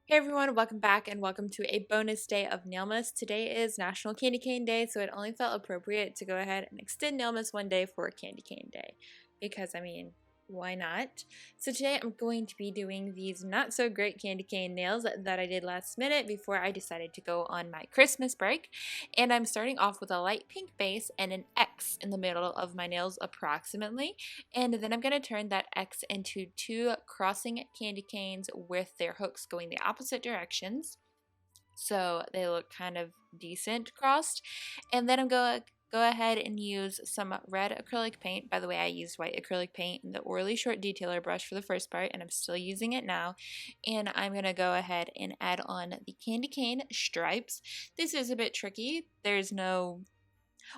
Hey everyone, welcome back and welcome to a bonus day of Nailmas. Today is National Candy Cane Day, so it only felt appropriate to go ahead and extend Nailmas one day for Candy Cane Day. Because, why not? So today I'm going to be doing these not so great candy cane nails that I did last minute before I decided to go on my Christmas break. And I'm starting off with a light pink base and an X in the middle of my nails approximately. And then I'm going to turn that X into two crossing candy canes with their hooks going the opposite directions. So they look kind of decent crossed. And then I'm going to go ahead and use some red acrylic paint. By the way, I used white acrylic paint in the Orly short detailer brush for the first part, and I'm still using it now. And I'm going to go ahead and add on the candy cane stripes. This is a bit tricky. There's no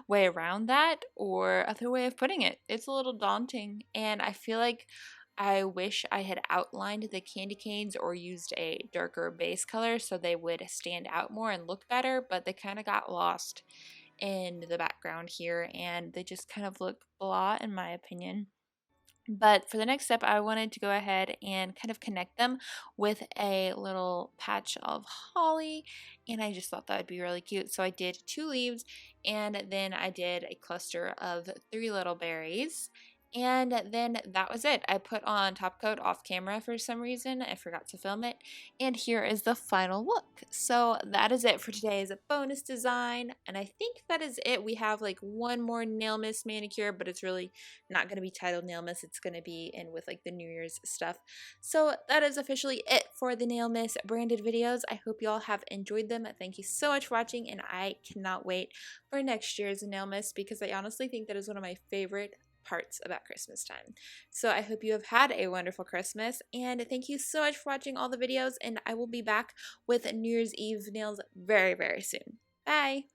way around that or other way of putting it. It's a little daunting, and I feel like I wish I had outlined the candy canes or used a darker base color so they would stand out more and look better, but they kind of got lost in the background here and they just kind of look blah in my opinion. But for the next step, I wanted to go ahead and kind of connect them with a little patch of holly, and I just thought that would be really cute. So I did 2 leaves, and then I did a cluster of 3 little berries. And then that was it. I put on top coat off camera for some reason. I forgot to film it. And here is the final look. So that is it for today's bonus design. And I think that is it. We have like one more Nailmas manicure, but it's really not going to be titled Nailmas. It's going to be in with like the New Year's stuff. So that is officially it for the Nailmas branded videos. I hope you all have enjoyed them. Thank you so much for watching, and I cannot wait for next year's Nailmas because I honestly think that is one of my favorite parts about Christmas time. So I hope you have had a wonderful Christmas, and thank you so much for watching all the videos, and I will be back with New Year's Eve nails very, very soon. Bye!